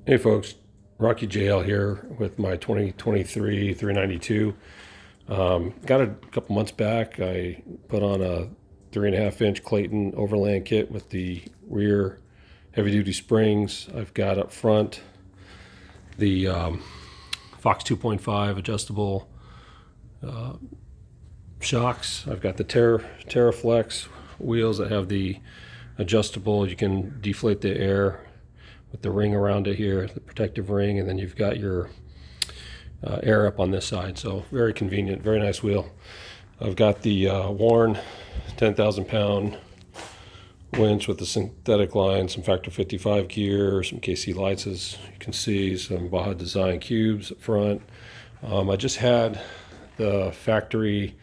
Hey folks, Rocky JL here with my 2023 392. Got it a couple months back. I put on a 3.5-inch Clayton Overland kit with the rear heavy-duty springs. I've got up front the Fox 2.5 adjustable shocks. I've got the TerraFlex wheels that have the adjustable. You can deflate the air with the ring around it here, the protective ring, and then you've got your air up on this side. So very convenient, very nice wheel. I've got the worn 10,000-pound winch with the synthetic line, some factor 55 gear, some KC lights as you can see, some Baja Design cubes up front. I just had the factory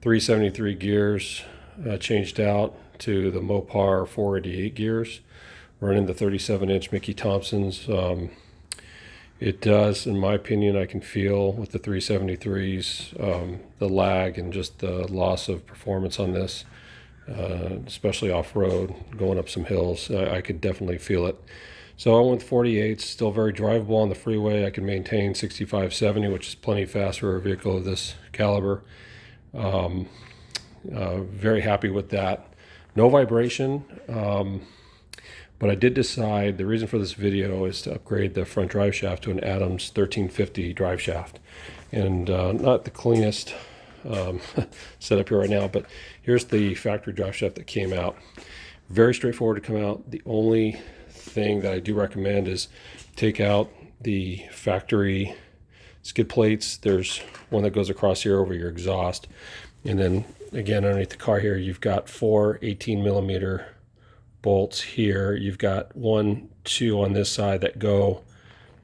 373 gears changed out to the Mopar 488 gears, running the 37-inch Mickey Thompsons. It does, in my opinion, I can feel with the 373s the lag and just the loss of performance on this, especially off-road, going up some hills. I could definitely feel it. So I went with 48s, still very drivable on the freeway. I can maintain 65, 70, which is plenty fast for a vehicle of this caliber. Very happy with that. No vibration. But I did decide, the reason for this video is to upgrade the front drive shaft to an Adams 1350 drive shaft. And not the cleanest setup here right now, but here's the factory drive shaft that came out. Very straightforward to come out. The only thing that I do recommend is take out the factory skid plates. There's one that goes across here over your exhaust. And then again, underneath the car here, you've got 4 18mm bolts here. You've got 2 on this side that go,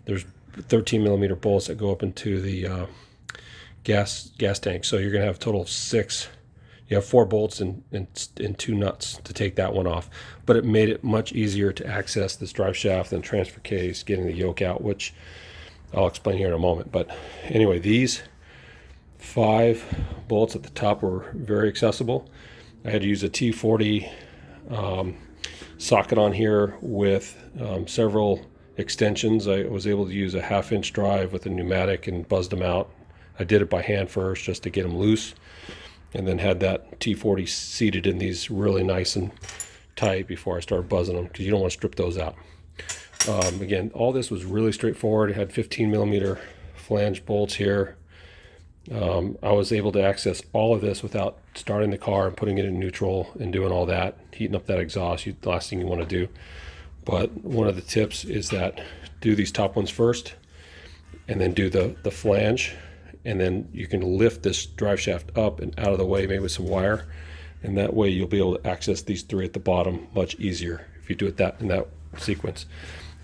there's 13mm bolts that go up into the gas tank. So you're going to have a total of 6. You have 4 bolts and 2 nuts to take that one off. But it made it much easier to access this drive shaft and transfer case, getting the yoke out, which I'll explain here in a moment. But anyway, these 5 bolts at the top were very accessible. I had to use a T40 socket on here with several extensions. I was able to use a 1/2-inch drive with a pneumatic and buzzed them out. I did it by hand first just to get them loose, and then had that T40 seated in these really nice and tight before I started buzzing them, because you don't want to strip those out. Again, all this was really straightforward. It had 15mm flange bolts here. I was able to access all of this without starting the car and putting it in neutral and doing all that, heating up that exhaust, the last thing you want to do. But one of the tips is that do these top ones first, and then do the flange, and then you can lift this drive shaft up and out of the way, maybe with some wire, and that way you'll be able to access these 3 at the bottom much easier if you do it in that sequence.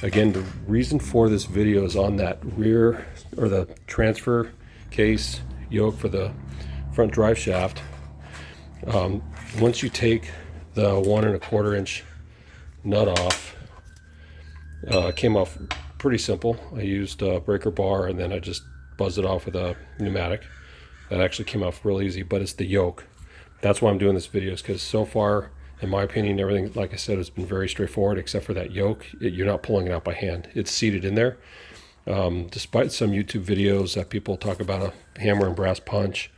Again, the reason for this video is on that rear, or the transfer case yoke for the front drive shaft. Once you take the 1.25-inch nut off, it came off pretty simple. I used a breaker bar, and then I just buzzed it off with a pneumatic. That actually came off real easy, but it's the yoke. That's why I'm doing this video, is because so far, in my opinion, everything, like I said, has been very straightforward except for that yoke. You're not pulling it out by hand. It's seated in there. Despite some YouTube videos that people talk about a hammer and brass punch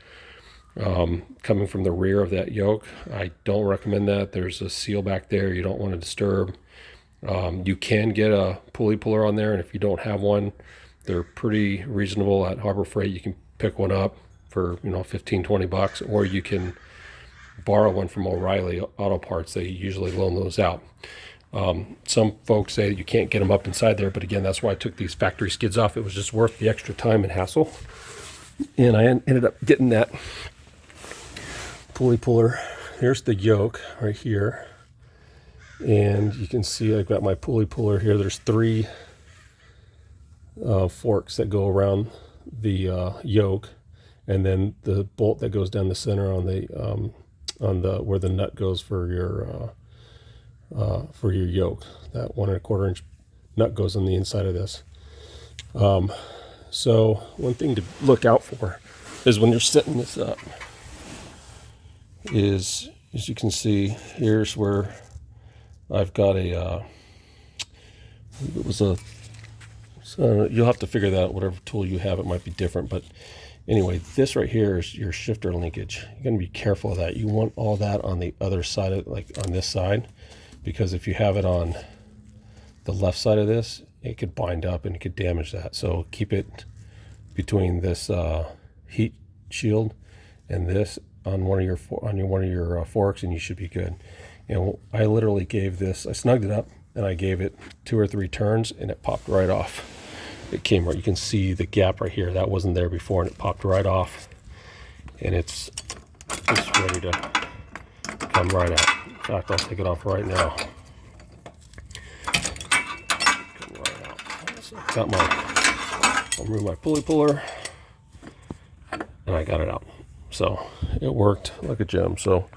coming from the rear of that yoke, I don't recommend that. There's a seal back there you don't want to disturb. You can get a pulley puller on there, and if you don't have one, they're pretty reasonable at Harbor Freight. You can pick one up for $15-20, or you can borrow one from O'Reilly Auto Parts. They usually loan those out. Some folks say you can't get them up inside there, but again, that's why I took these factory skids off. It was just worth the extra time and hassle, and I ended up getting that pulley puller. Here's the yoke right here, and you can see I've got my pulley puller here. There's 3 forks that go around the yoke, and then the bolt that goes down the center on the where the nut goes for your yoke. That 1.25-inch nut goes on the inside of this. So one thing to look out for is when you're setting this up is, as you can see, here's where I've got a it was a So you'll have to figure that out. Whatever tool you have, it might be different. But anyway, this right here is your shifter linkage. You're going to be careful of that. You want all that on the other side, like on this side, because if you have it on the left side of this, it could bind up and it could damage that. So keep it between this heat shield and this on one of your forks, and you should be good. I literally gave this, I snugged it up and I gave it 2 or 3 turns and it popped right off. It came right, you can see the gap right here, that wasn't there before, and it popped right off, and it's just ready to come right out. In fact, I'll take it off right now. Come right out. So I'll remove my pulley puller, and I got it out. So it worked like a gem. So